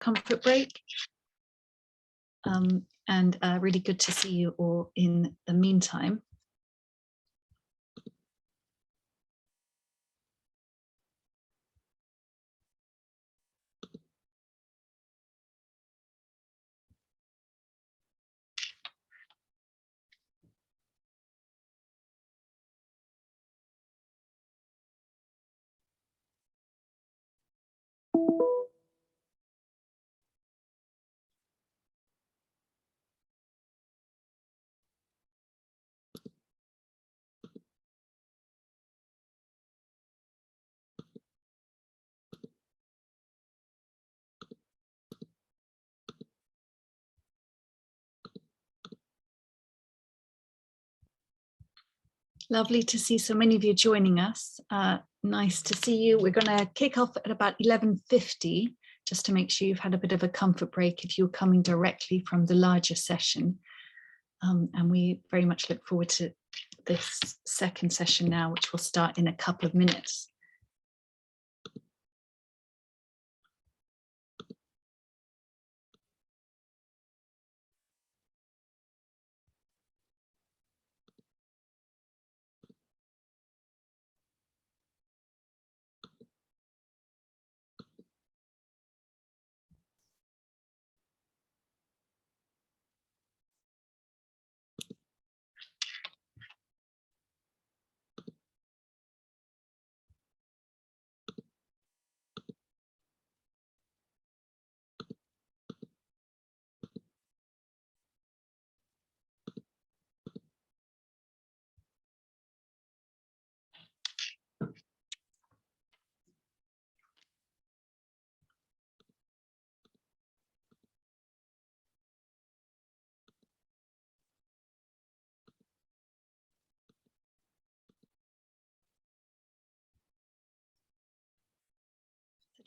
comfort break. And really good to see you all in the meantime. Lovely to see so many of you joining us. Nice to see you. We're going to kick off at about 11:50, just to make sure you've had a bit of a comfort break if you're coming directly from the larger session. And we very much look forward to this second session now, which will start in a couple of minutes.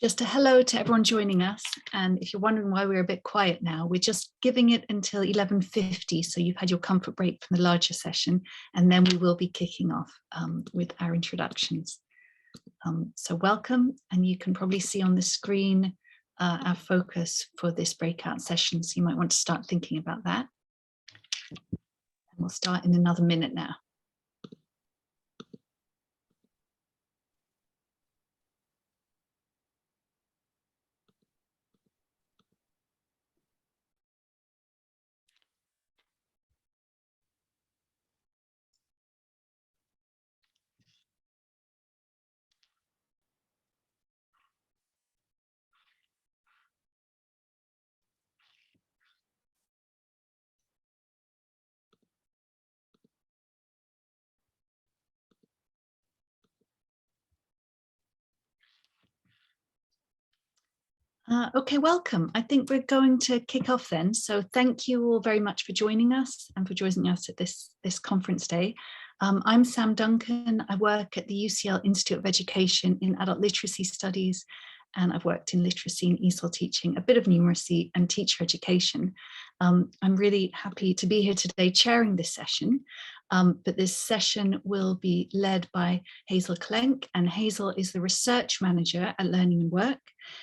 Just a hello to everyone joining us. And if you're wondering why we're a bit quiet now, we're just giving it until 11:50. So you've had your comfort break from the larger session, and then we will be kicking off with our introductions. So welcome, and you can probably see on the screen our focus for this breakout session. So you might want to start thinking about that. And we'll start in another minute now. Okay, welcome. I think we're going to kick off then. So thank you all very much for joining us and for joining us at this conference day. I'm Sam Duncan. I work at the UCL Institute of Education in Adult Literacy Studies, and I've worked in literacy and ESOL teaching, a bit of numeracy and teacher education. I'm really happy to be here today chairing this session. But this session will be led by Hazel Klenk, and Hazel is the research manager at Learning and Work.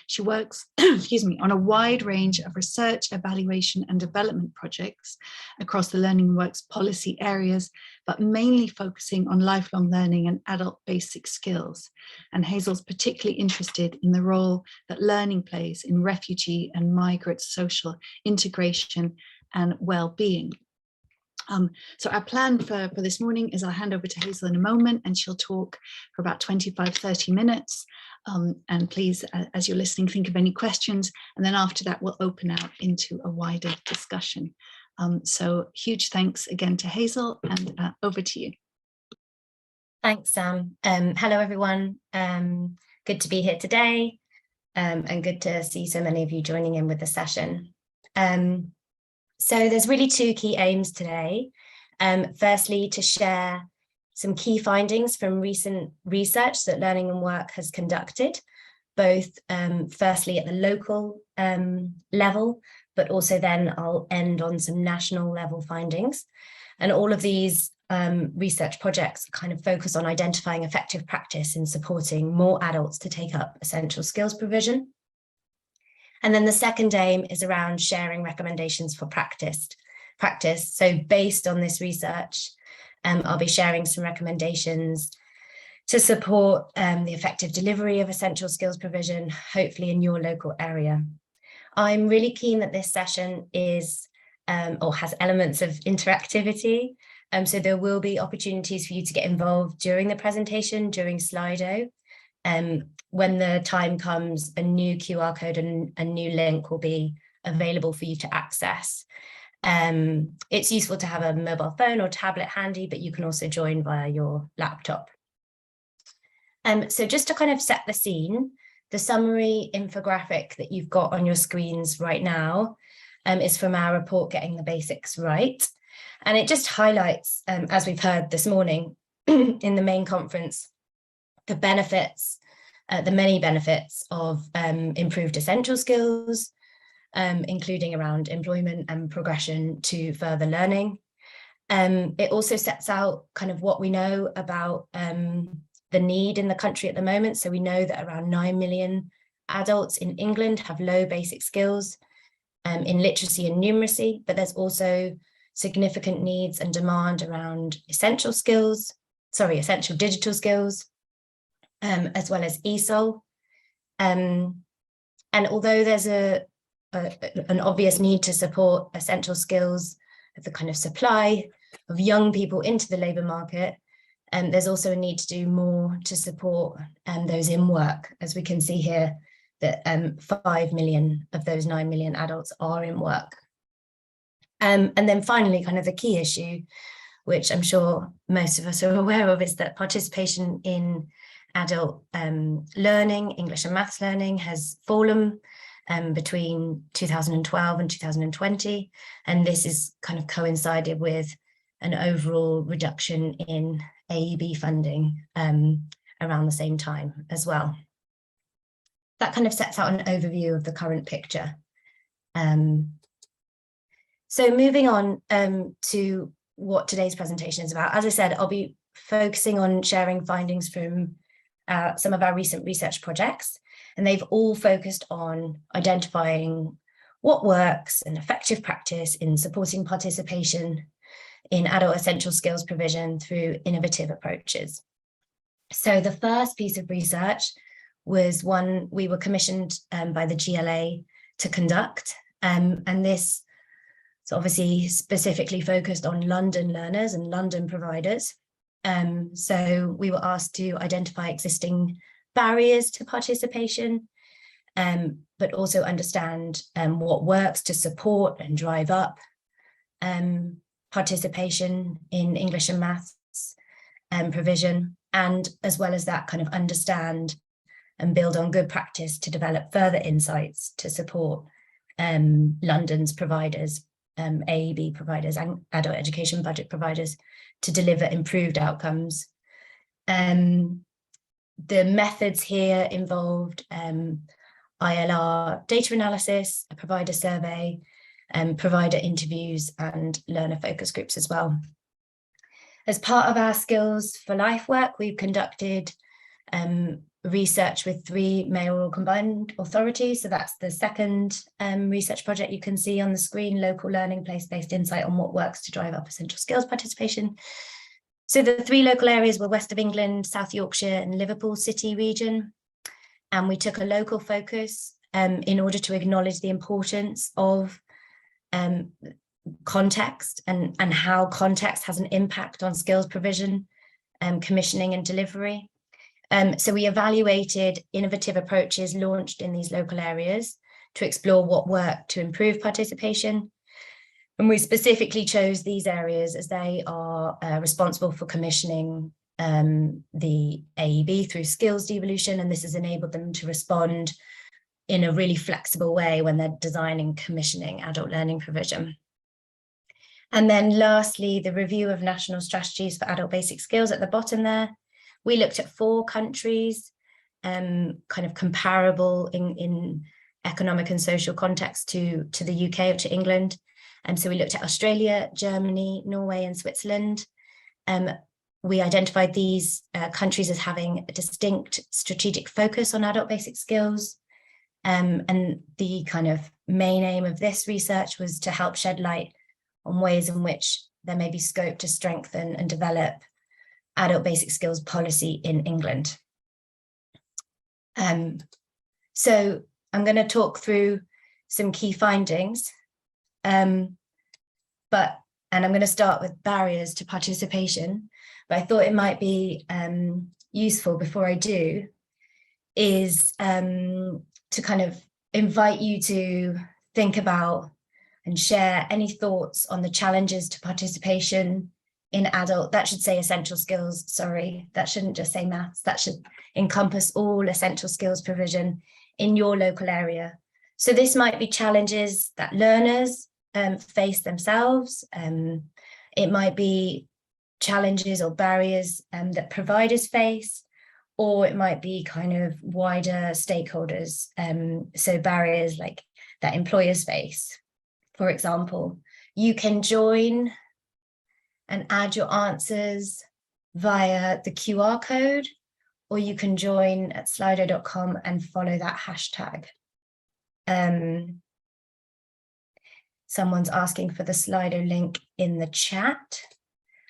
She works, excuse me, on a wide range of research, evaluation and development projects across the Learning and Work's policy areas, but mainly focusing on lifelong learning and adult basic skills. And Hazel's particularly interested in the role that learning plays in refugee and migrant social integration and well-being. So our plan for this morning is I'll hand over to Hazel in a moment, and she'll talk for about 25-30 minutes. And please, as you're listening, think of any questions. And then after that, we'll open out into a wider discussion. So huge thanks again to Hazel, and over to you. Thanks, Sam. Hello, everyone. Good to be here today, and good to see so many of you joining in with the session. So there's really two key aims today. Firstly, to share some key findings from recent research that Learning and Work has conducted, both firstly at the local level, but also then I'll end on some national level findings. And all of these research projects kind of focus on identifying effective practice in supporting more adults to take up essential skills provision. And then the second aim is around sharing recommendations for practice. So based on this research, I'll be sharing some recommendations to support the effective delivery of essential skills provision, hopefully in your local area. I'm really keen that this session is or has elements of interactivity. So there will be opportunities for you to get involved during the presentation, during Slido. When the time comes, a new QR code and a new link will be available for you to access. It's useful to have a mobile phone or tablet handy, but you can also join via your laptop. So just to kind of set the scene, the summary infographic that you've got on your screens right now is from our report, Getting the Basics Right. And it just highlights, as we've heard this morning in the main conference, the benefits, the many benefits of improved essential skills, including around employment and progression to further learning. It also sets out kind of what we know about the need in the country at the moment. So we know that around 9 million adults in England have low basic skills in literacy and numeracy, but there's also significant needs and demand around essential digital skills, as well as ESOL. And although there's an obvious need to support essential skills of the kind of supply of young people into the labour market, there's also a need to do more to support those in work, as we can see here that 5 million of those 9 million adults are in work. And then finally, kind of the key issue, which I'm sure most of us are aware of, is that participation in adult learning, English and maths learning, has fallen between 2012 and 2020. And this is kind of coincided with an overall reduction in AEB funding around the same time as well. That kind of sets out an overview of the current picture. So moving on to what today's presentation is about. As I said, I'll be focusing on sharing findings from some of our recent research projects, and they've all focused on identifying what works and effective practice in supporting participation in adult essential skills provision through innovative approaches. So the first piece of research was one we were commissioned by the GLA to conduct, and this is obviously specifically focused on London learners and London providers. So we were asked to identify existing barriers to participation, but also understand what works to support and drive up participation in English and maths provision, and as well as that, kind of understand and build on good practice to develop further insights to support London's providers, AEB providers and adult education budget providers, to deliver improved outcomes. The methods here involved ILR data analysis, a provider survey, provider interviews, and learner focus groups as well. As part of our Skills for Life work, we've conducted research with 3 mayoral combined authorities. So that's the second research project you can see on the screen: local learning, place-based insight on what works to drive up essential skills participation. So the 3 local areas were West of England, South Yorkshire, and Liverpool City region. And we took a local focus in order to acknowledge the importance of context and how context has an impact on skills provision, commissioning and delivery. So we evaluated innovative approaches launched in these local areas to explore what worked to improve participation. And we specifically chose these areas as they are responsible for commissioning the AEB through skills devolution, and this has enabled them to respond in a really flexible way when they're designing commissioning adult learning provision. And then lastly, the review of national strategies for adult basic skills at the bottom there. We looked at 4 countries, kind of comparable in economic and social context to the UK or to England. And so we looked at Australia, Germany, Norway, and Switzerland. We identified these countries as having a distinct strategic focus on adult basic skills. And the kind of main aim of this research was to help shed light on ways in which there may be scope to strengthen and develop adult basic skills policy in England. So I'm going to talk through some key findings, and I'm going to start with barriers to participation, but I thought it might be useful before I do is to kind of invite you to think about and share any thoughts on the challenges to participation in adult, that should say essential skills, sorry, that shouldn't just say maths, that should encompass all essential skills provision in your local area. So this might be challenges that learners face themselves. It might be challenges or barriers that providers face, or it might be kind of wider stakeholders. So barriers like that employers face. For example, you can join and add your answers via the QR code, or you can join at slido.com and follow that hashtag. Someone's asking for the Slido link in the chat.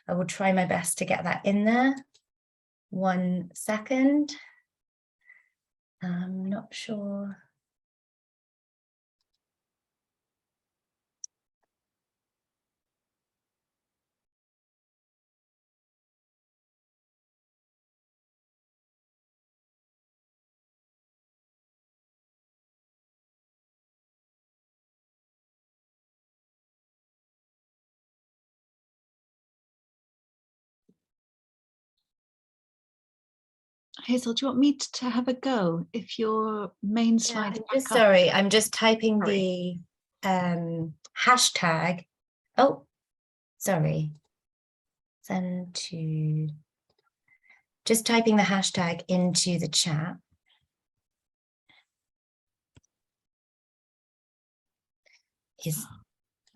I will try my best to get that in there. 1 second. I'm not sure. Hazel, do you want me to have a go if your main slide? Sorry, I'm just typing the hashtag. Oh, sorry. Send to. Just typing the hashtag into the chat.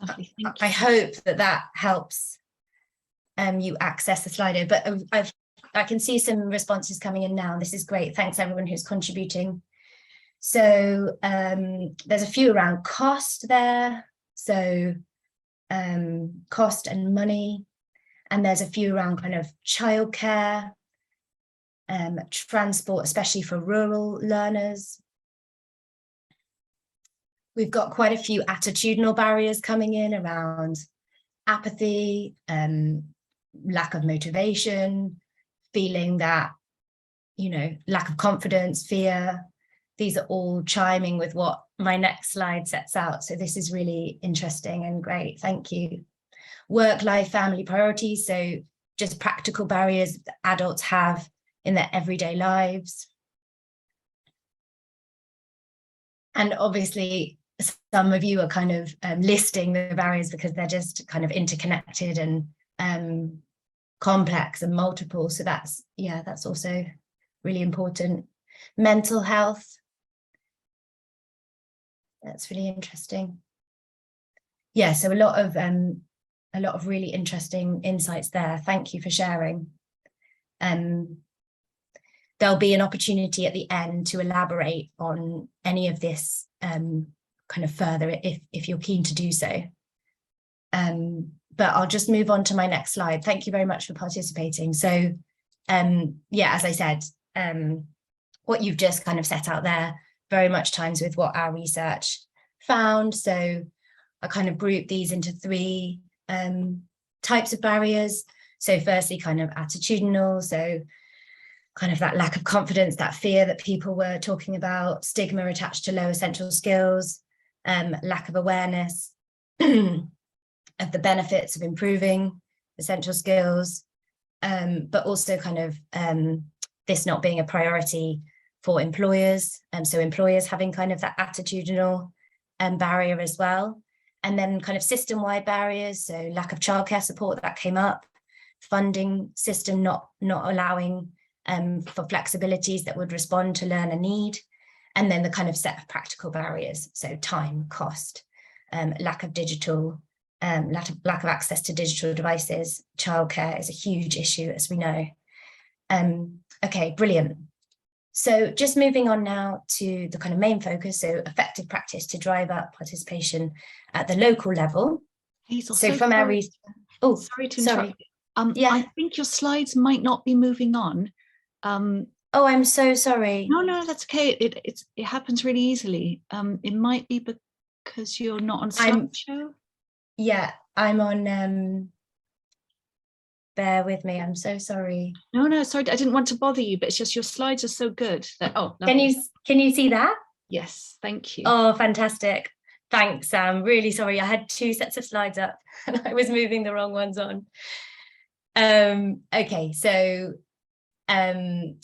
Lovely, thank you. I hope that helps you access the Slido, but I can see some responses coming in now. This is great. Thanks everyone who's contributing. So there's a few around cost there. So cost and money. And there's a few around kind of childcare, transport, especially for rural learners. We've got quite a few attitudinal barriers coming in around apathy, lack of motivation, feeling that, you know, lack of confidence, fear. These are all chiming with what my next slide sets out. So this is really interesting and great. Thank you. Work-life, family priorities. So just practical barriers that adults have in their everyday lives. And obviously, some of you are kind of listing the barriers because they're just kind of interconnected and complex and multiple. So that's, yeah, that's also really important. Mental health. That's really interesting. Yeah, so a lot of really interesting insights there. Thank you for sharing. There'll be an opportunity at the end to elaborate on any of this kind of further if you're keen to do so. But I'll just move on to my next slide. Thank you very much for participating. So yeah, as I said, what you've just kind of set out there very much times with what our research found. So I kind of grouped these into 3 types of barriers. So firstly, kind of attitudinal. So kind of that lack of confidence, that fear that people were talking about, stigma attached to low essential skills, lack of awareness of the benefits of improving essential skills, but also kind of this not being a priority for employers. So employers having kind of that attitudinal barrier as well. And then kind of system-wide barriers, so lack of childcare support that came up, funding system not allowing for flexibilities that would respond to learner need, and then the kind of set of practical barriers, so time, cost, lack of digital, lack of access to digital devices. Childcare is a huge issue, as we know. Okay, brilliant. So just moving on now to the kind of main focus, so effective practice to drive up participation at the local level. Hazel, So so from our sorry. Oh, Sorry to sorry. interrupt. I Yeah. think your slides might not be moving on. Oh, I'm so sorry. No, that's okay. It happens really easily. It might be because you're not on slideshow. Yeah, I'm on. Bear with me. I'm so sorry. No, sorry. I didn't want to bother you, but it's just your slides are so good that, oh, Can lovely. you see that? Yes, thank you. Oh, fantastic. Thanks, Sam. Really sorry. I had 2 sets of slides up and I was moving the wrong ones on. Okay, so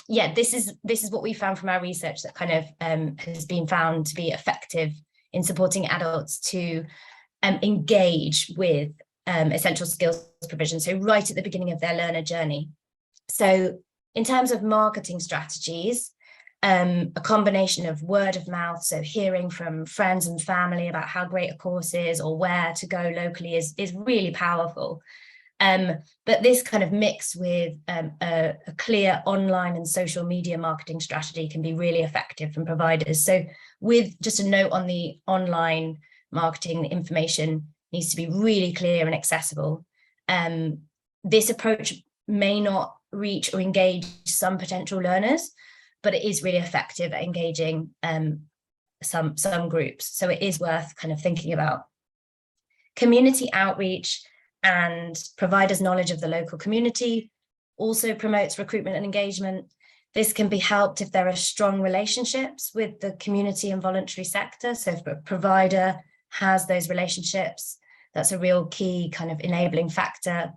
yeah, this is what we found from our research that kind of has been found to be effective in supporting adults to engage with essential skills provision, so right at the beginning of their learner journey. So in terms of marketing strategies, a combination of word of mouth, so hearing from friends and family about how great a course is or where to go locally is really powerful. But this kind of mix with a clear online and social media marketing strategy can be really effective from providers. So with just a note on the online marketing, the information needs to be really clear and accessible. This approach may not reach or engage some potential learners, but it is really effective at engaging some groups. So it is worth kind of thinking about. Community outreach and providers' knowledge of the local community also promotes recruitment and engagement. This can be helped if there are strong relationships with the community and voluntary sector. So if a provider has those relationships, that's a real key kind of enabling factor.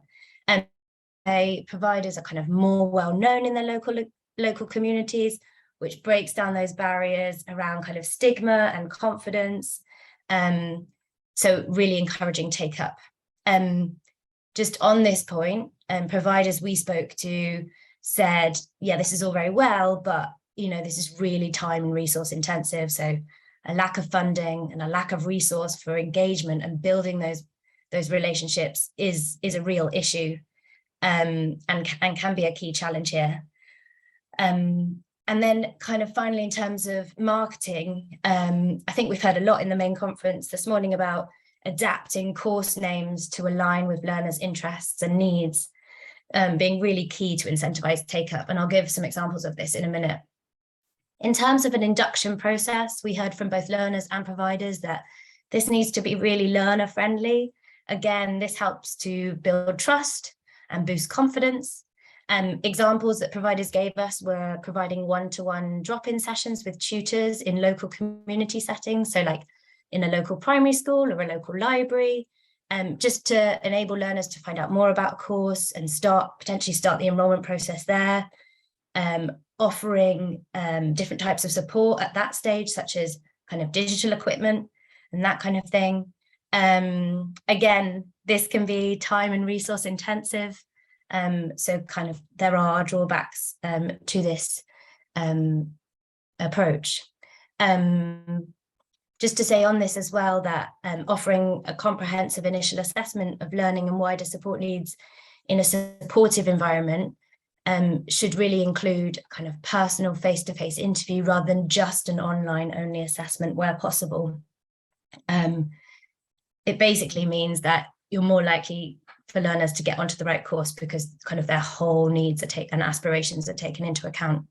And providers are kind of more well known in their local communities, which breaks down those barriers around kind of stigma and confidence. So really encouraging take up. Just on this point, providers we spoke to said, yeah, this is all very well, but this is really time and resource intensive. So a lack of funding and a lack of resource for engagement and building those relationships is a real issue, and can be a key challenge here. And then kind of finally, in terms of marketing, I think we've heard a lot in the main conference this morning about adapting course names to align with learners' interests and needs, being really key to incentivize take up. And I'll give some examples of this in a minute. In terms of an induction process, we heard from both learners and providers that this needs to be really learner friendly. Again, this helps to build trust and boost confidence. Examples that providers gave us were providing one-to-one drop-in sessions with tutors in local community settings. So like in a local primary school or a local library, just to enable learners to find out more about a course and potentially start the enrollment process there. Offering different types of support at that stage, such as kind of digital equipment and that kind of thing. Again, this can be time and resource intensive. So kind of there are drawbacks to this approach. Just to say on this as well that offering a comprehensive initial assessment of learning and wider support needs in a supportive environment should really include kind of personal face-to-face interview rather than just an online only assessment where possible. It basically means that you're more likely for learners to get onto the right course because kind of their whole needs and aspirations are taken into account.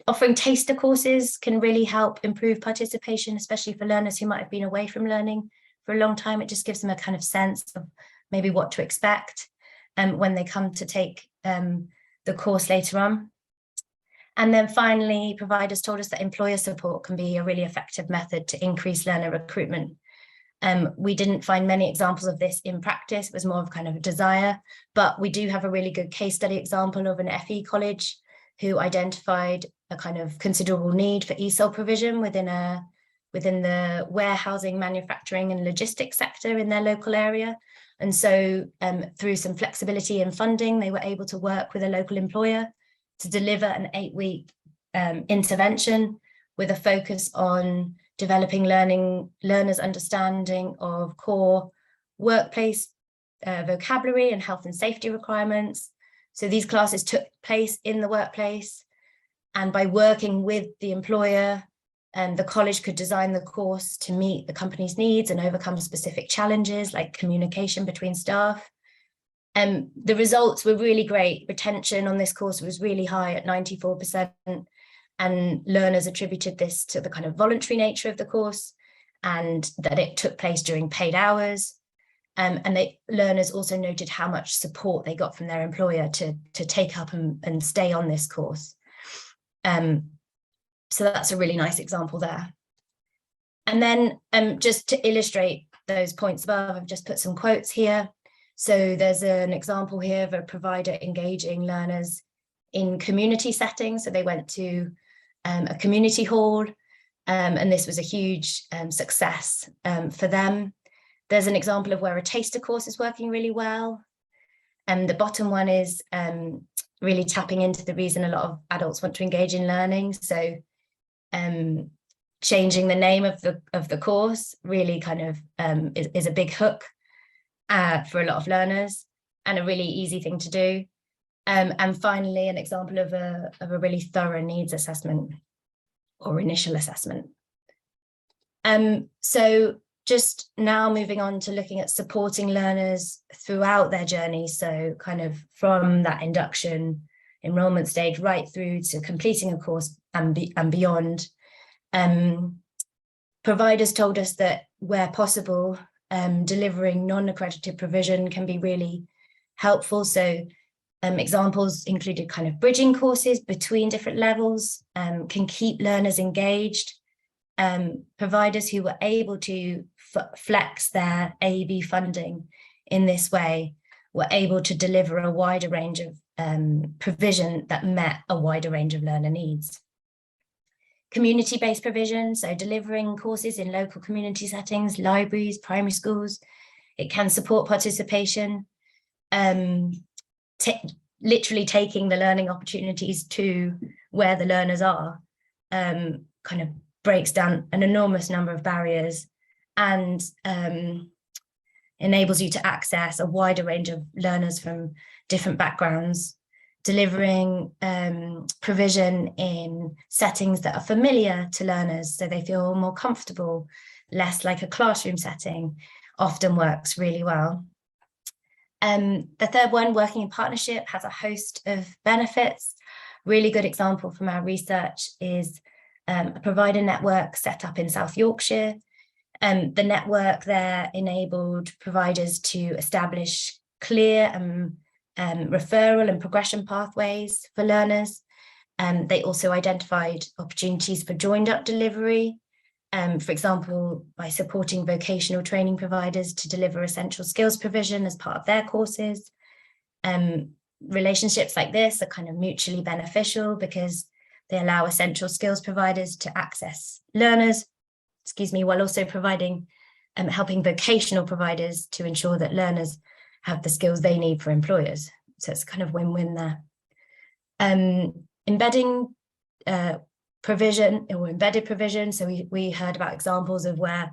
Offering taster courses can really help improve participation, especially for learners who might have been away from learning for a long time. It just gives them a kind of sense of maybe what to expect when they come to take the course later on. And then finally, providers told us that employer support can be a really effective method to increase learner recruitment. We didn't find many examples of this in practice. It was more of kind of a desire, but we do have a really good case study example of an FE college who identified a kind of considerable need for ESOL provision within the warehousing, manufacturing and logistics sector in their local area. And so through some flexibility in funding, they were able to work with a local employer to deliver an 8-week intervention with a focus on developing learners' understanding of core workplace vocabulary and health and safety requirements. So these classes took place in the workplace. And by working with the employer, the college could design the course to meet the company's needs and overcome specific challenges like communication between staff. The results were really great. Retention on this course was really high at 94%, and learners attributed this to the kind of voluntary nature of the course and that it took place during paid hours. And learners also noted how much support they got from their employer to take up and stay on this course. So that's a really nice example there. And then just to illustrate those points above, I've just put some quotes here. So there's an example here of a provider engaging learners in community settings. So they went to a community hall, and this was a huge success for them. There's an example of where a taster course is working really well. And the bottom one is really tapping into the reason a lot of adults want to engage in learning. So changing the name of the course really kind of is a big hook for a lot of learners and a really easy thing to do. And finally, an example of a really thorough needs assessment or initial assessment. So just now moving on to looking at supporting learners throughout their journey. So kind of from that induction enrollment stage right through to completing a course and beyond. Providers told us that where possible, delivering non-accredited provision can be really helpful. So examples included kind of bridging courses between different levels, can keep learners engaged. Providers who were able to flex their AEB funding in this way were able to deliver a wider range of provision that met a wider range of learner needs. Community-based provision, so delivering courses in local community settings, libraries, primary schools. It can support participation, literally taking the learning opportunities to where the learners are, kind of breaks down an enormous number of barriers and enables you to access a wider range of learners from different backgrounds, delivering provision in settings that are familiar to learners so they feel more comfortable, less like a classroom setting, often works really well. The third one, working in partnership, has a host of benefits. Really good example from our research is a provider network set up in South Yorkshire. The network there enabled providers to establish clear referral and progression pathways for learners. They also identified opportunities for joined up delivery, for example, by supporting vocational training providers to deliver essential skills provision as part of their courses. Relationships like this are kind of mutually beneficial because they allow essential skills providers to access learners, while also providing, helping vocational providers to ensure that learners have the skills they need for employers. So it's kind of win-win there. Embedding provision or embedded provision. So we heard about examples of where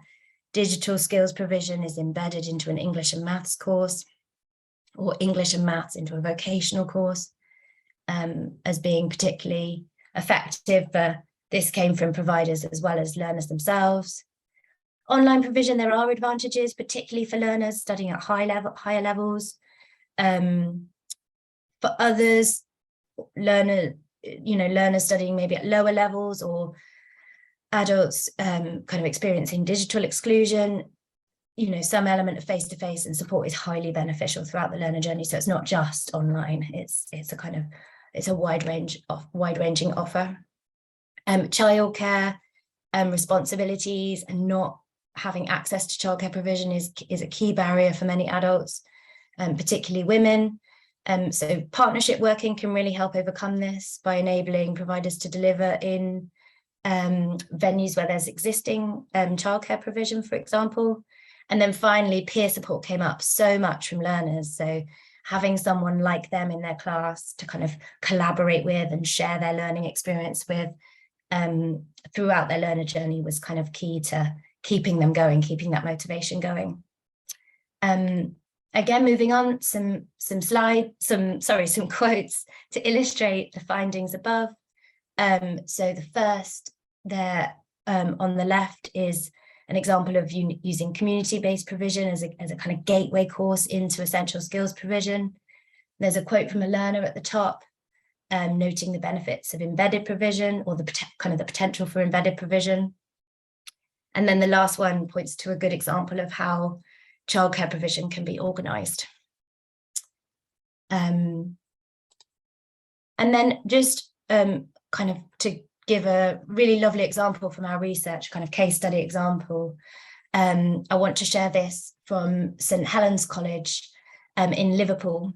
digital skills provision is embedded into an English and maths course, or English and maths into a vocational course, as being particularly effective. This came from providers as well as learners themselves. Online provision, there are advantages, particularly for learners studying at higher levels. For others, learners studying maybe at lower levels, or adults kind of experiencing digital exclusion, some element of face-to-face and support is highly beneficial throughout the learner journey. So it's not just online, it's a wide-ranging offer. Childcare responsibilities and not having access to childcare provision is a key barrier for many adults, particularly women. So partnership working can really help overcome this by enabling providers to deliver in venues where there's existing childcare provision, for example. And then finally, peer support came up so much from learners. So having someone like them in their class to kind of collaborate with and share their learning experience with throughout their learner journey was kind of key to keeping them going, keeping that motivation going. Again, moving on, some quotes to illustrate the findings above. So the first there on the left is an example of using community-based provision as a kind of gateway course into essential skills provision. There's a quote from a learner at the top, noting the benefits of embedded provision, or the potential for embedded provision. And then the last one points to a good example of how childcare provision can be organised. And then just kind of to give a really lovely example from our research, kind of case study example, I want to share this from St Helens College in Liverpool.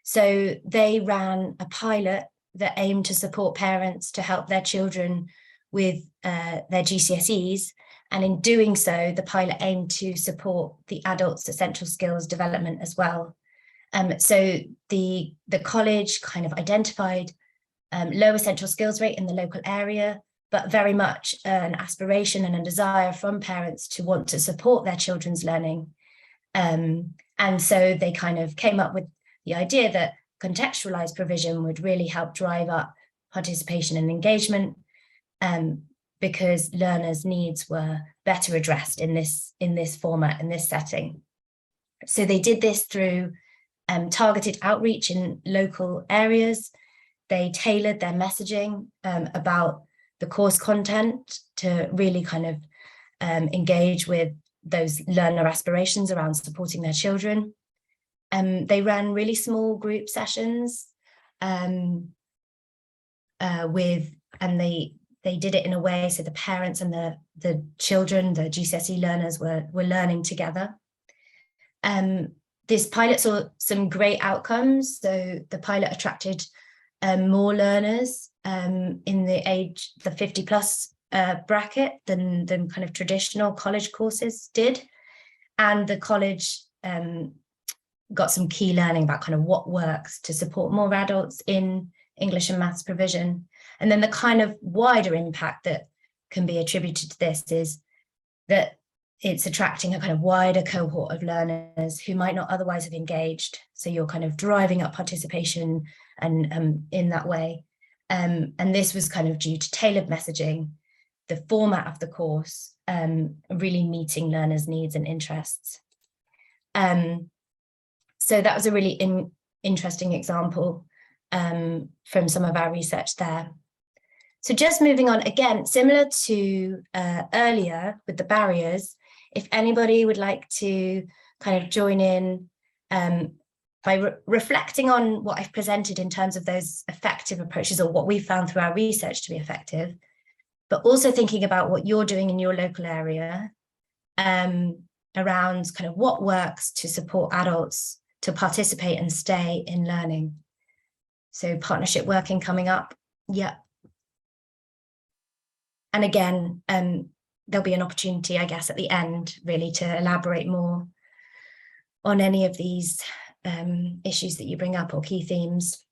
So they ran a pilot that aimed to support parents to help their children with their GCSEs. And in doing so, the pilot aimed to support the adults' essential skills development as well. So the college kind of identified low essential skills rate in the local area, but very much an aspiration and a desire from parents to want to support their children's learning. And so they kind of came up with the idea that contextualized provision would really help drive up participation and engagement, because learners' needs were better addressed in this format, in this setting. So they did this through targeted outreach in local areas. They tailored their messaging about the course content to really kind of engage with those learner aspirations around supporting their children. They ran really small group sessions they did it in a way so the parents and the children, the GCSE learners were learning together. This pilot saw some great outcomes. So the pilot attracted more learners in the 50 plus bracket than kind of traditional college courses did. And the college got some key learning about kind of what works to support more adults in English and maths provision. And then the kind of wider impact that can be attributed to this is that it's attracting a kind of wider cohort of learners who might not otherwise have engaged. So you're kind of driving up participation and in that way. And this was kind of due to tailored messaging, the format of the course, really meeting learners' needs and interests. So that was a really interesting example from some of our research there. So just moving on, again, similar to earlier with the barriers, if anybody would like to kind of join in by reflecting on what I've presented in terms of those effective approaches, or what we found through our research to be effective, but also thinking about what you're doing in your local area around kind of what works to support adults to participate and stay in learning. So partnership working coming up, yeah. And again, there'll be an opportunity, I guess, at the end, really to elaborate more on any of these issues that you bring up or key themes.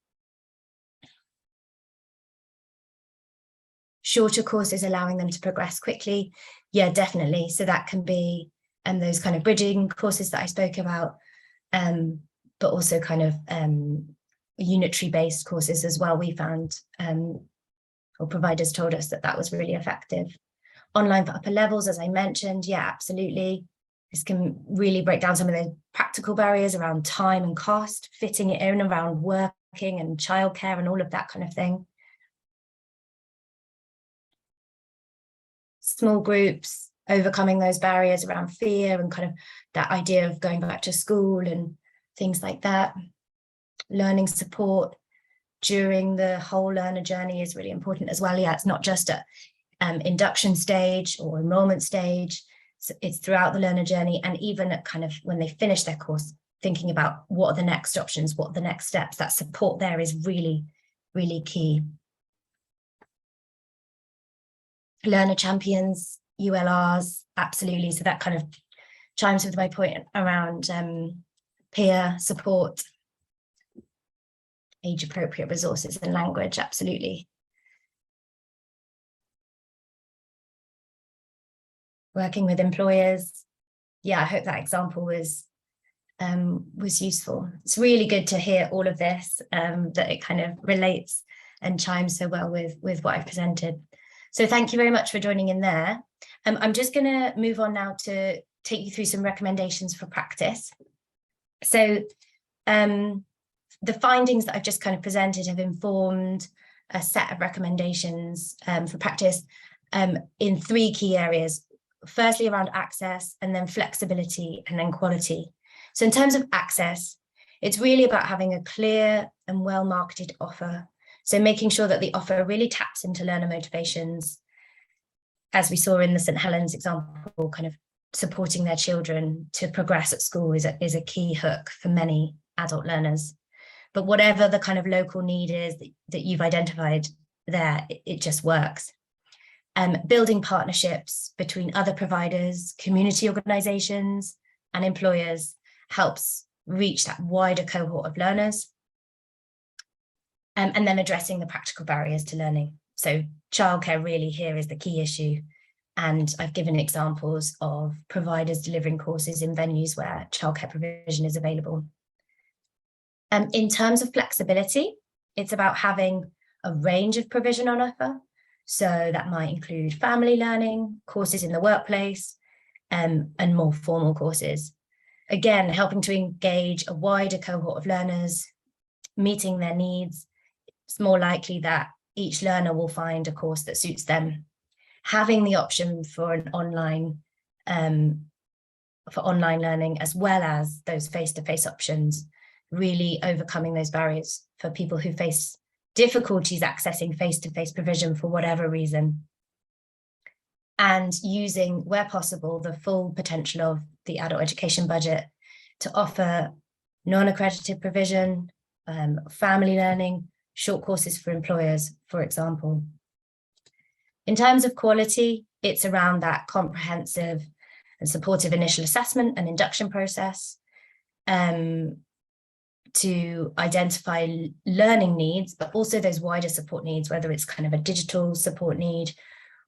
Shorter courses allowing them to progress quickly. Yeah, definitely. So that can be those kind of bridging courses that I spoke about, but also kind of unitary based courses as well. We found, or providers told us that was really effective. Online for upper levels, as I mentioned, yeah, absolutely. This can really break down some of the practical barriers around time and cost, fitting it in around working and childcare and all of that kind of thing. Small groups, overcoming those barriers around fear and kind of that idea of going back to school and things like that. Learning support during the whole learner journey is really important as well. Yeah, it's not just at induction stage or enrollment stage, it's throughout the learner journey, and even at kind of when they finish their course, thinking about what are the next options, what are the next steps. That support there is really, really key. Learner champions, ULRs, absolutely. So that kind of chimes with my point around peer support, age appropriate resources and language, absolutely. Working with employers. Yeah, I hope that example was useful. It's really good to hear all of this, that it kind of relates and chimes so well with what I've presented. So thank you very much for joining in there. I'm just going to move on now to take you through some recommendations for practice. So the findings that I've just kind of presented have informed a set of recommendations for practice in 3 key areas. Firstly, around access, and then flexibility, and then quality. So in terms of access, it's really about having a clear and well-marketed offer. So making sure that the offer really taps into learner motivations, as we saw in the St. Helens example, kind of supporting their children to progress at school is a key hook for many adult learners. But whatever the kind of local need is that you've identified there, it just works. Building partnerships between other providers, community organisations, and employers helps reach that wider cohort of learners. And then addressing the practical barriers to learning. So childcare really here is the key issue. And I've given examples of providers delivering courses in venues where childcare provision is available. In terms of flexibility, it's about having a range of provision on offer. So that might include family learning, courses in the workplace, and more formal courses. Again, helping to engage a wider cohort of learners, meeting their needs. It's more likely that each learner will find a course that suits them. Having the option for an online learning, as well as those face-to-face options, really overcoming those barriers for people who face difficulties accessing face-to-face provision for whatever reason, and using, where possible, the full potential of the adult education budget to offer non-accredited provision, family learning, short courses for employers, for example. In terms of quality, it's around that comprehensive and supportive initial assessment and induction process, to identify learning needs, but also those wider support needs, whether it's kind of a digital support need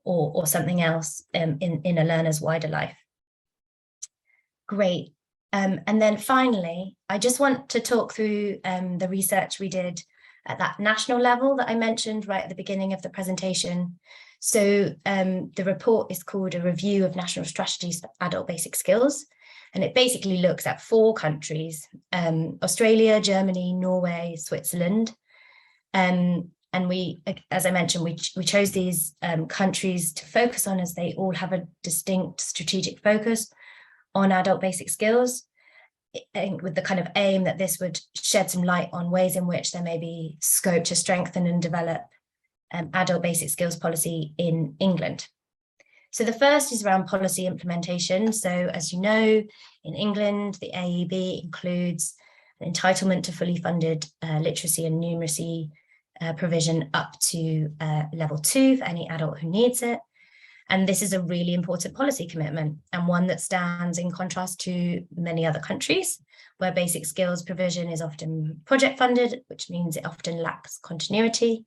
or something else in a learner's wider life. Great. And then finally, I just want to talk through the research we did at that national level that I mentioned right at the beginning of the presentation. So the report is called A Review of National Strategies for Adult Basic Skills. And it basically looks at 4 countries, Australia, Germany, Norway, Switzerland. And we, as I mentioned, we chose these countries to focus on as they all have a distinct strategic focus on adult basic skills, with the kind of aim that this would shed some light on ways in which there may be scope to strengthen and develop adult basic skills policy in England. So the first is around policy implementation. So as you know, in England, the AEB includes an entitlement to fully funded literacy and numeracy provision up to level 2 for any adult who needs it. And this is a really important policy commitment, and one that stands in contrast to many other countries where basic skills provision is often project funded, which means it often lacks continuity.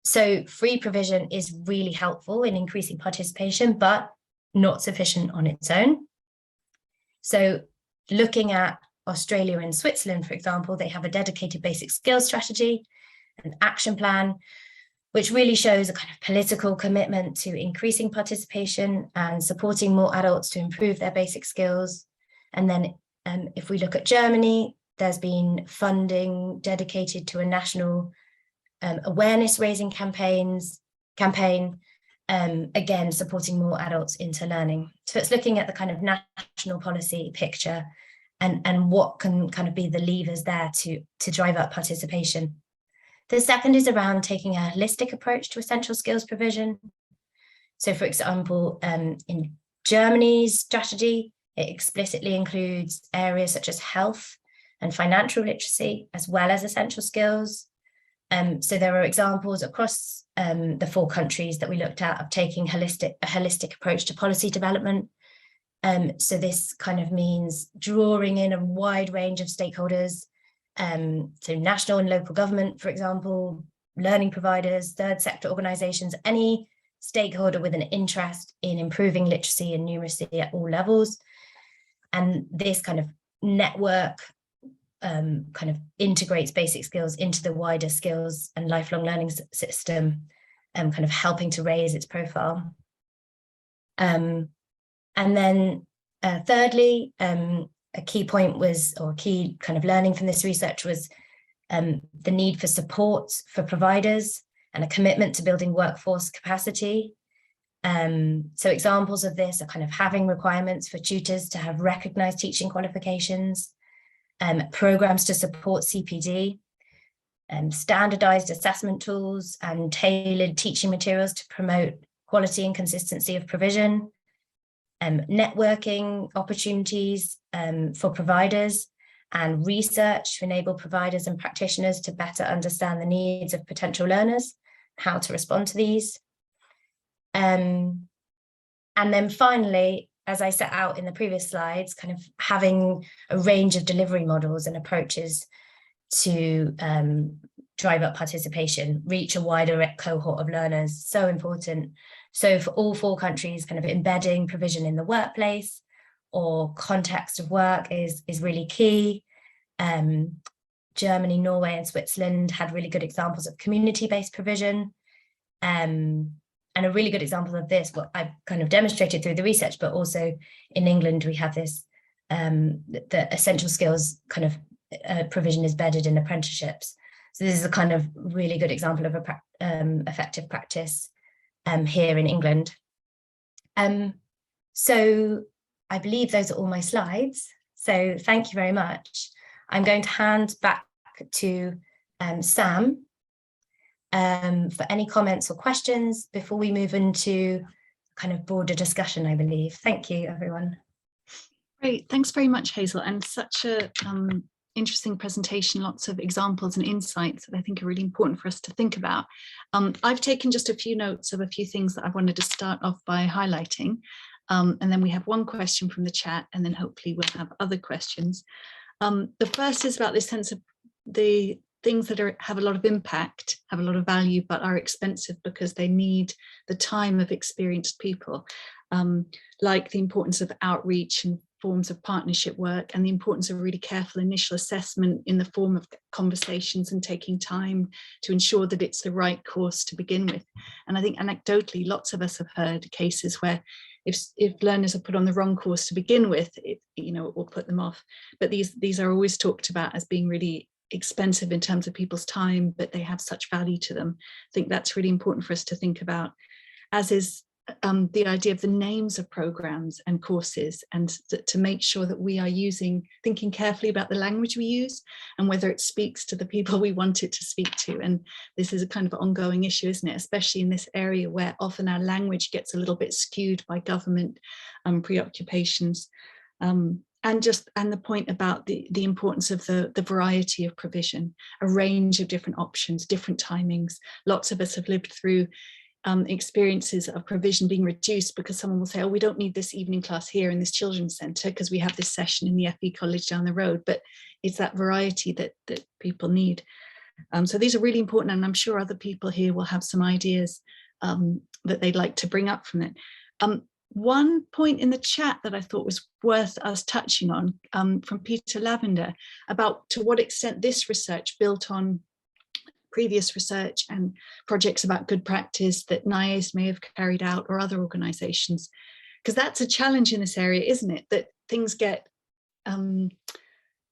So free provision is really helpful in increasing participation, but not sufficient on its own. So looking at Australia and Switzerland, for example, they have a dedicated basic skills strategy, an action plan, which really shows a kind of political commitment to increasing participation and supporting more adults to improve their basic skills. And then if we look at Germany, there's been funding dedicated to a national awareness raising campaign, again, supporting more adults into learning. So it's looking at the kind of national policy picture and what can kind of be the levers there to drive up participation. The second is around taking a holistic approach to essential skills provision. So for example, in Germany's strategy, it explicitly includes areas such as health and financial literacy, as well as essential skills. So there are examples across the 4 countries that we looked at of taking a holistic approach to policy development. So this kind of means drawing in a wide range of stakeholders, so national and local government, for example, learning providers, third sector organisations, any stakeholder with an interest in improving literacy and numeracy at all levels. And this kind of network kind of integrates basic skills into the wider skills and lifelong learning system, kind of helping to raise its profile. And then thirdly, a key point was, or key kind of learning from this research was the need for support for providers and a commitment to building workforce capacity. So examples of this are kind of having requirements for tutors to have recognised teaching qualifications, programs to support CPD, standardised assessment tools and tailored teaching materials to promote quality and consistency of provision, networking opportunities for providers, and research to enable providers and practitioners to better understand the needs of potential learners, how to respond to these. And then finally, as I set out in the previous slides, kind of having a range of delivery models and approaches to drive up participation, reach a wider cohort of learners, so important. So for all 4 countries, kind of embedding provision in the workplace or context of work is really key. Germany, Norway, and Switzerland had really good examples of community-based provision. And a really good example of this, what I've kind of demonstrated through the research, but also in England, we have this, the essential skills kind of provision is embedded in apprenticeships. So this is a kind of really good example of a effective practice here in England. So I believe those are all my slides. So thank you very much. I'm going to hand back to Sam for any comments or questions before we move into kind of broader discussion, I believe. Thank you, everyone. Great, thanks very much, Hazel, and such a interesting presentation, lots of examples and insights that I think are really important for us to think about. I've taken just a few notes of a few things that I wanted to start off by highlighting, and then we have one question from the chat, and then hopefully we'll have other questions. The first is about this sense of the things that have a lot of impact, have a lot of value, but are expensive because they need the time of experienced people, like the importance of outreach and forms of partnership work, and the importance of really careful initial assessment in the form of conversations and taking time to ensure that it's the right course to begin with. And I think anecdotally, lots of us have heard cases where if learners are put on the wrong course to begin with, it will put them off. But these are always talked about as being really expensive in terms of people's time, but they have such value to them. I think that's really important for us to think about, as is the idea of the names of programs and courses, and to make sure that we are thinking carefully about the language we use and whether it speaks to the people we want it to speak to. And this is a kind of ongoing issue, isn't it? Especially in this area where often our language gets a little bit skewed by government preoccupations. And the point about the importance of the variety of provision, a range of different options, different timings. Lots of us have lived through experiences of provision being reduced because someone will say, oh, we don't need this evening class here in this children's centre because we have this session in the FE college down the road. But it's that variety that people need. So these are really important, and I'm sure other people here will have some ideas that they'd like to bring up from it. One point in the chat that I thought was worth us touching on from Peter Lavender about to what extent this research built on previous research and projects about good practice that NIAS may have carried out, or other organisations, because that's a challenge in this area, isn't it? That things get,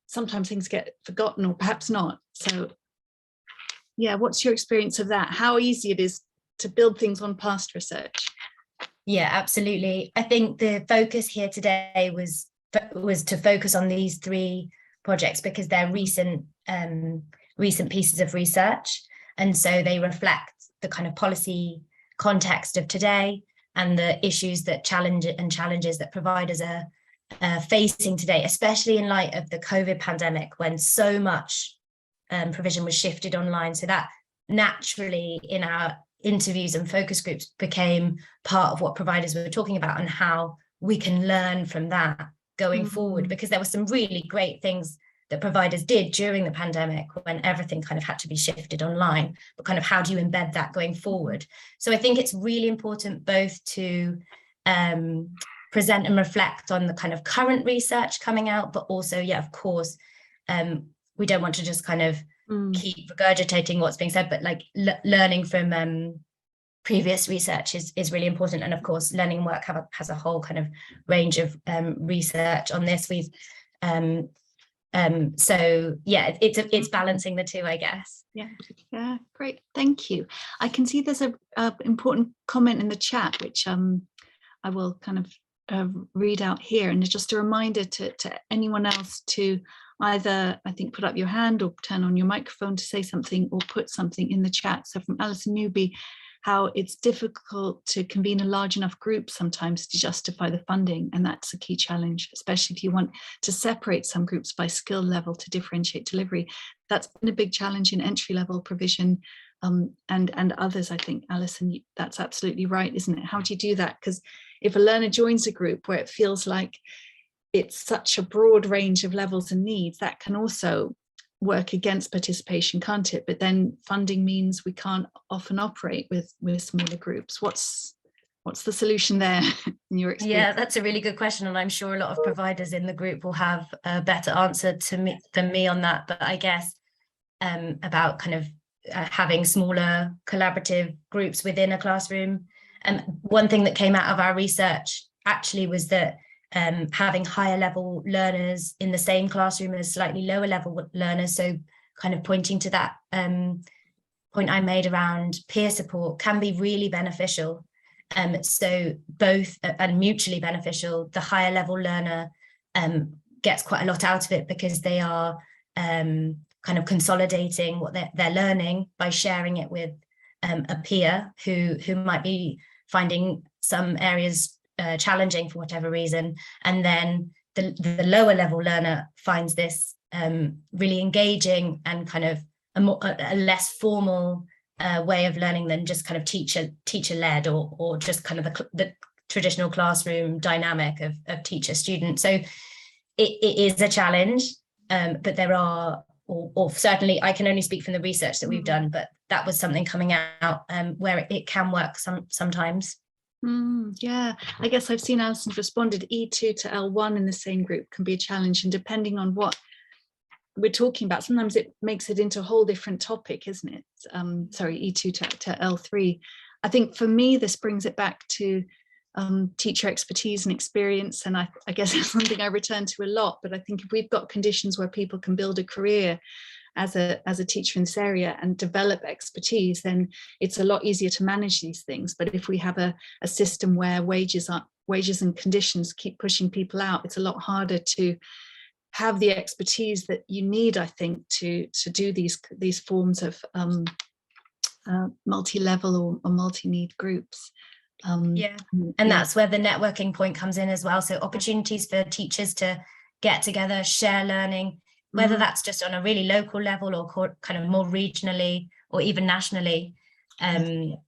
sometimes things get forgotten, or perhaps not. So yeah, what's your experience of that? How easy it is to build things on past research? Yeah, absolutely. I think the focus here today was to focus on these 3 projects because they're recent pieces of research, and so they reflect the kind of policy context of today and the issues that challenges that providers are facing today, especially in light of the COVID pandemic, when so much provision was shifted online. So that naturally in our interviews and focus groups became part of what providers were talking about and how we can learn from that going forward, because there were some really great things that providers did during the pandemic when everything kind of had to be shifted online, but kind of how do you embed that going forward? So I think it's really important both to present and reflect on the kind of current research coming out, but also, yeah, of course, we don't want to just kind of keep regurgitating what's being said, but like learning from previous research is really important. And of course, learning and work has a whole kind of range of research on this. We've so yeah, it's balancing the two, I guess. Yeah, great, thank you. I can see there's a important comment in the chat, which I will kind of read out here, and it's just a reminder to anyone else to either, I think, put up your hand or turn on your microphone to say something or put something in the chat. So from Alison Newby, how it's difficult to convene a large enough group sometimes to justify the funding, and that's a key challenge, especially if you want to separate some groups by skill level to differentiate delivery. That's been a big challenge in entry-level provision and others. I think, Alison, that's absolutely right, isn't it? How do you do that? Because if a learner joins a group where it feels like it's such a broad range of levels and needs, that can also work against participation, can't it? But then funding means we can't often operate with smaller groups. What's the solution there in your experience? Yeah, that's a really good question, and I'm sure a lot of providers in the group will have a better answer to me than me on that. But I guess about kind of having smaller collaborative groups within a classroom. One thing that came out of our research actually was that having higher level learners in the same classroom as slightly lower level learners, so kind of pointing to that point I made around peer support, can be really beneficial. So both and mutually beneficial. The higher level learner gets quite a lot out of it because they are kind of consolidating what they're learning by sharing it with a peer who might be finding some areas challenging for whatever reason. And then the lower level learner finds this really engaging and kind of a less formal way of learning than just kind of teacher led or just kind of the traditional classroom dynamic of teacher student. So it is a challenge, but there are, or certainly I can only speak from the research that we've done, but that was something coming out where it can work sometimes. Yeah, I guess I've seen Alison's responded E2 to L1 in the same group can be a challenge, and depending on what we're talking about, sometimes it makes it into a whole different topic, isn't it? Sorry, E2 to L3. I think for me, this brings it back to teacher expertise and experience, and I guess it's something I return to a lot. But I think if we've got conditions where people can build a career as a teacher in this area and develop expertise, then it's a lot easier to manage these things. But if we have a system where wages and conditions keep pushing people out, it's a lot harder to have the expertise that you need, I think, to do these forms of multi-level or multi-need groups. Yeah, and that's where the networking point comes in as well. So opportunities for teachers to get together, share learning, whether that's just on a really local level or kind of more regionally or even nationally,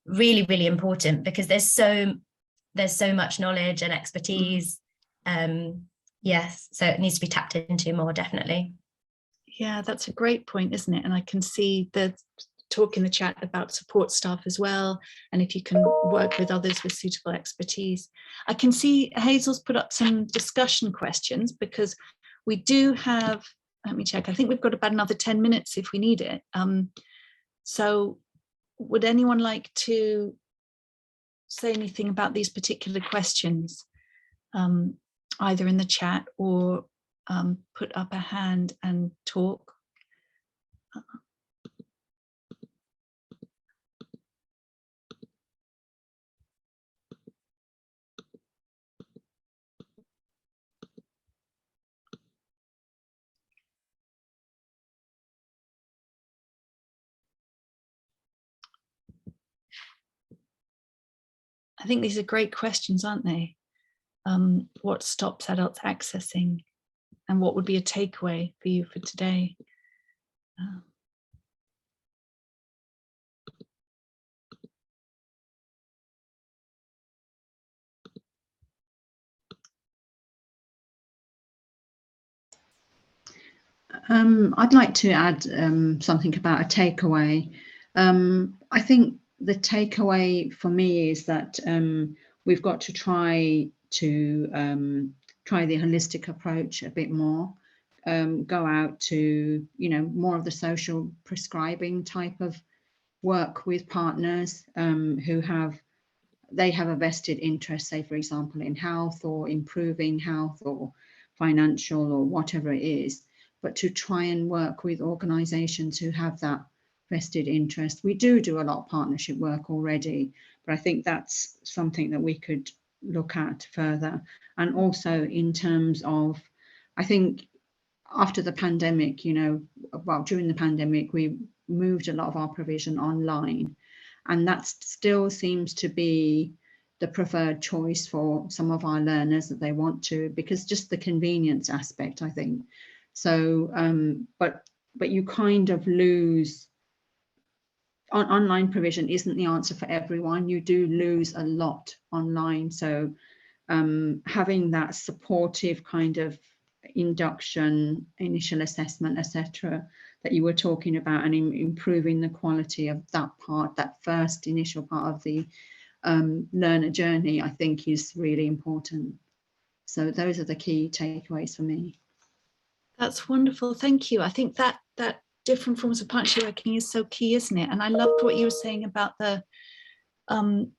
really, really important, because there's so much knowledge and expertise. Yes, so it needs to be tapped into more, definitely. Yeah, that's a great point, isn't it? And I can see the talk in the chat about support staff as well, and if you can work with others with suitable expertise. I can see Hazel's put up some discussion questions, because we do have, let me check, I think we've got about another 10 minutes if we need it. So would anyone like to say anything about these particular questions, either in the chat or put up a hand and talk? I think these are great questions, aren't they? What stops adults accessing, and what would be a takeaway for you for today? I'd like to add something about a takeaway. I think the takeaway for me is that we've got to try the holistic approach a bit more. go out to, more of the social prescribing type of work with partners who have a vested interest, say, for example, in health or improving health or financial or whatever it is, but to try and work with organizations who have that vested interest. We do a lot of partnership work already, but I think that's something that we could look at further. And also in terms of, I think after the pandemic, during the pandemic, we moved a lot of our provision online, and that still seems to be the preferred choice for some of our learners, that they want to, because just the convenience aspect, I think. So, but you kind of lose, online provision isn't the answer for everyone. You do lose a lot online. So having that supportive kind of induction, initial assessment, etc., that you were talking about, and improving the quality of that part, that first initial part of the learner journey, I think is really important. So those are the key takeaways for me. That's wonderful, thank you. I think that different forms of partnership working is so key, isn't it? And I loved what you were saying about the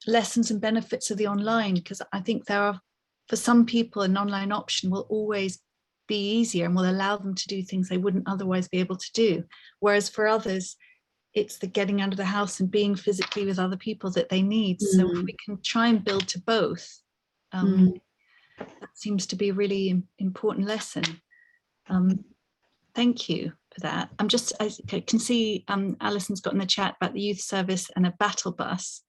lessons and benefits of the online, because I think there are, for some people, an online option will always be easier and will allow them to do things they wouldn't otherwise be able to do. Whereas for others, it's the getting out of the house and being physically with other people that they need. So if we can try and build to both, that seems to be a really important lesson. Thank you for that. I can see Alison's got in the chat about the youth service and a battle bus,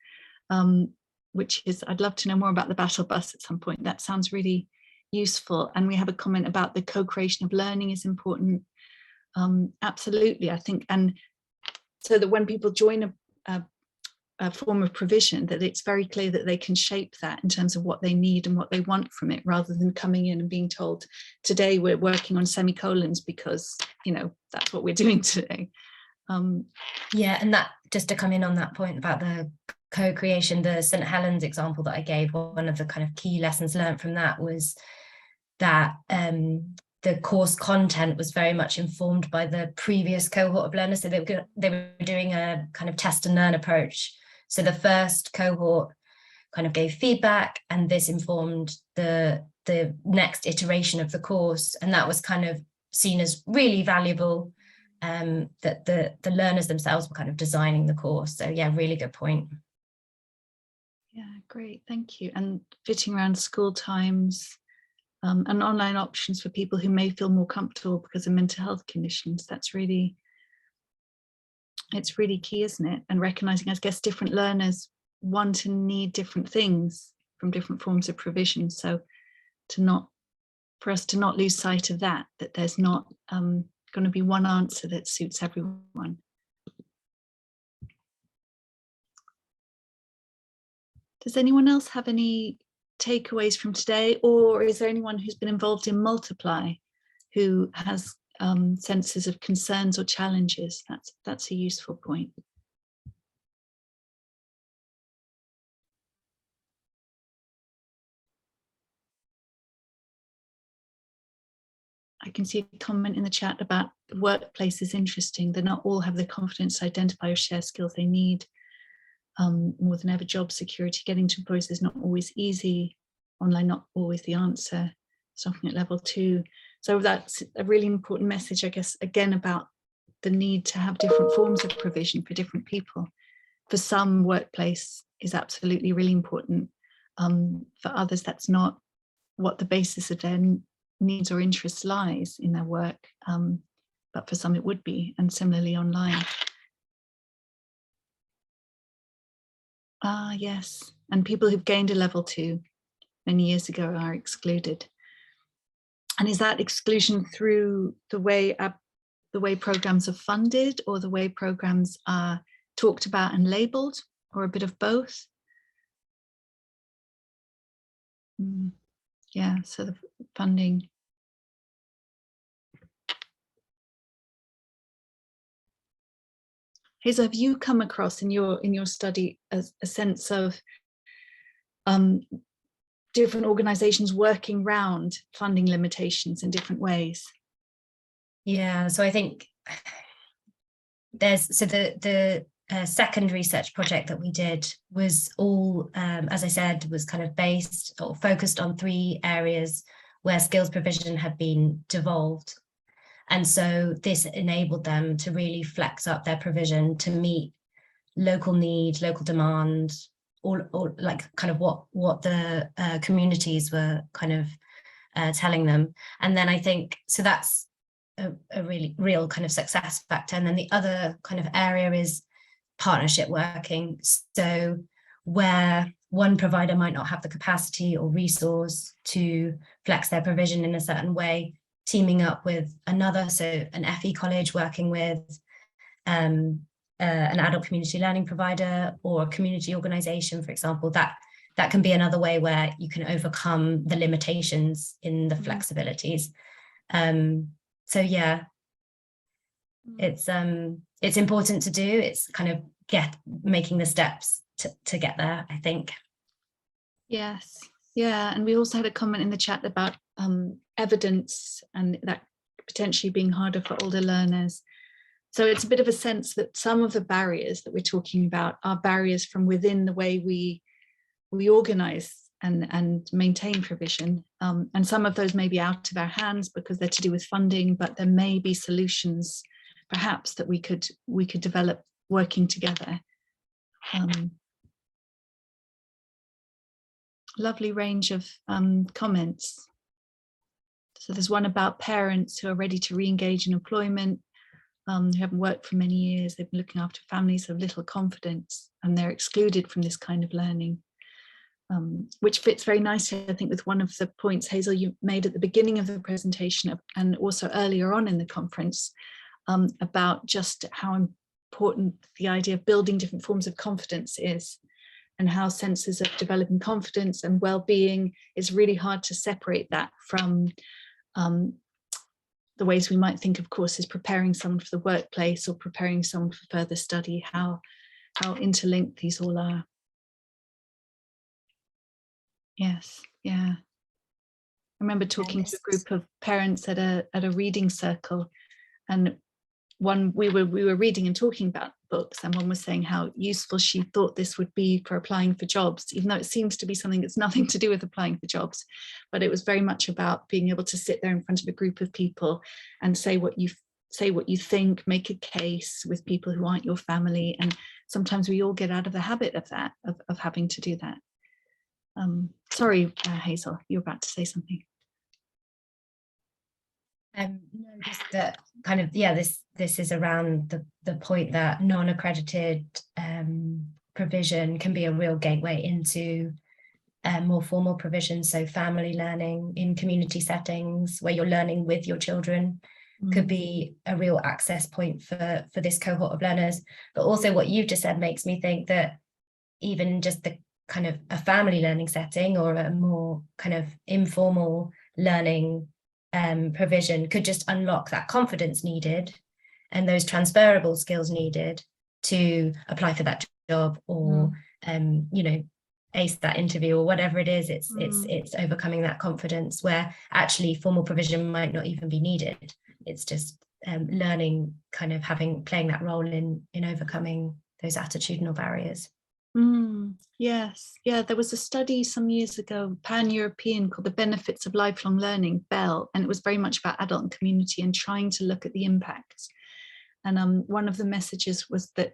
which is, I'd love to know more about the battle bus at some point. That sounds really useful. And we have a comment about the co-creation of learning is important. Absolutely, I think, and so that when people join a form of provision, that it's very clear that they can shape that in terms of what they need and what they want from it, rather than coming in and being told, today we're working on semicolons because, that's what we're doing today. Yeah, and that, just to come in on that point about the co-creation, the St. Helens example that I gave, one of the kind of key lessons learned from that was that the course content was very much informed by the previous cohort of learners. So they were doing a kind of test and learn approach. So the first cohort kind of gave feedback, and this informed the next iteration of the course. And that was kind of seen as really valuable, that the learners themselves were kind of designing the course. So yeah, really good point. Yeah, great, thank you. And fitting around school times, and online options for people who may feel more comfortable because of mental health conditions. It's really key, isn't it? And recognizing, I guess, different learners want and need different things from different forms of provision. So for us to not lose sight of that there's not going to be one answer that suits everyone. Does anyone else have any takeaways from today, or is there anyone who's been involved in Multiply who has senses of concerns or challenges? That's a useful point. I can see a comment in the chat about the workplace is interesting. They not all have the confidence to identify or share skills they need. More than ever, job security, getting to employees is not always easy. Online, not always the answer. Something at level 2. So that's a really important message, I guess, again, about the need to have different forms of provision for different people. For some, workplace is absolutely really important. For others, that's not what the basis of their needs or interests lies in their work. But for some, it would be, and similarly online. Yes, and people who've gained a level 2 many years ago are excluded. And is that exclusion through the way programs are funded, or the way programs are talked about and labeled, or a bit of both? Yeah, so the funding. Hazel, have you come across in your study a sense of different organizations working around funding limitations in different ways? Yeah, so I think there's, so the second research project that we did was all, as I said, was kind of based or focused on 3 areas where skills provision had been devolved. And so this enabled them to really flex up their provision to meet local need, local demand, or like kind of what the communities were kind of telling them. And then I think, so that's a really real kind of success factor. And then the other kind of area is partnership working. So where one provider might not have the capacity or resource to flex their provision in a certain way, teaming up with another, so an FE college working with an adult community learning provider or a community organization, for example, that can be another way where you can overcome the limitations in the flexibilities. So yeah, it's important to do. It's kind of making the steps to get there, I think. Yes, yeah, and we also had a comment in the chat about evidence and that potentially being harder for older learners. So it's a bit of a sense that some of the barriers that we're talking about are barriers from within the way we organize and maintain provision. And some of those may be out of our hands because they're to do with funding, but there may be solutions perhaps that we could develop working together. Lovely range of comments. So there's one about parents who are ready to re-engage in employment, who haven't worked for many years. They've been looking after families of little confidence, and they're excluded from this kind of learning, which fits very nicely, I think, with one of the points, Hazel, you made at the beginning of the presentation and also earlier on in the conference, about just how important the idea of building different forms of confidence is, and how senses of developing confidence and well-being is really hard to separate that from the ways we might think of course is preparing someone for the workplace or preparing someone for further study, how interlinked these all are. Yes, yeah. I remember talking to a group of parents at a reading circle, and we were reading and talking about books, and one was saying how useful she thought this would be for applying for jobs, even though it seems to be something that's nothing to do with applying for jobs. But it was very much about being able to sit there in front of a group of people and say what you think, make a case with people who aren't your family. And sometimes we all get out of the habit of that, of having to do that. Sorry, Hazel, you're about to say something. No, just that kind of, yeah, this is around the point that non-accredited provision can be a real gateway into more formal provision. So family learning in community settings where you're learning with your children could be a real access point for this cohort of learners. But also what you've just said makes me think that even just the kind of a family learning setting or a more kind of informal learning provision could just unlock that confidence needed and those transferable skills needed to apply for that job or you know, ace that interview or whatever it is. It's overcoming that confidence where actually formal provision might not even be needed. It's just learning, kind of playing that role in overcoming those attitudinal barriers. Yes, yeah, there was a study some years ago, pan-European, called The Benefits of Lifelong Learning, BELL, and it was very much about adult and community and trying to look at the impacts. And one of the messages was that,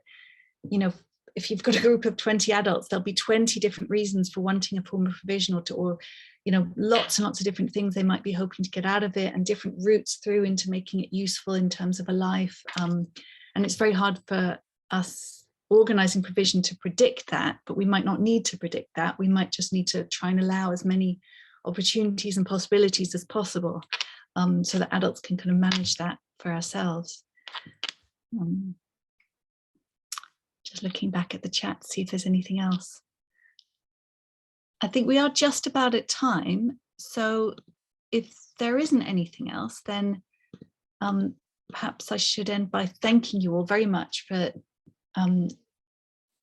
you know, if you've got a group of 20 adults, there'll be 20 different reasons for wanting a form of provision, or you know, lots and lots of different things they might be hoping to get out of it, and different routes through into making it useful in terms of a life. And it's very hard for us organizing provision to predict that, but we might not need to predict that. We might just need to try and allow as many opportunities and possibilities as possible, so that adults can kind of manage that for ourselves. Just looking back at the chat to see if there's anything else. I think we are just about at time, so if there isn't anything else, then perhaps I should end by thanking you all very much for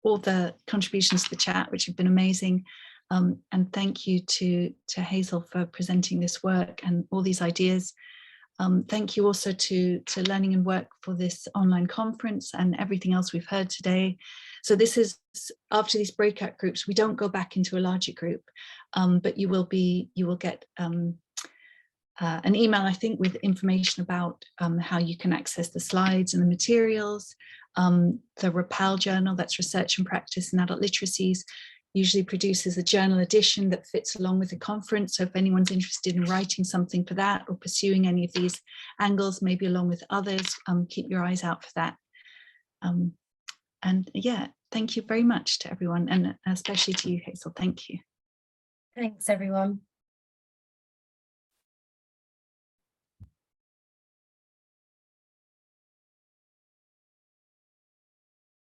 all the contributions to the chat, which have been amazing. And thank you to Hazel for presenting this work and all these ideas. Thank you also to Learning and Work for this online conference and everything else we've heard today. So this is, after these breakout groups, we don't go back into a larger group, but you will get an email, I think, with information about how you can access the slides and the materials. The RAPAL journal, that's Research and Practice in Adult Literacies, usually produces a journal edition that fits along with the conference. So if anyone's interested in writing something for that or pursuing any of these angles, maybe along with others, keep your eyes out for that. And yeah, thank you very much to everyone, and especially to you, Hazel. Thank you. Thanks, everyone.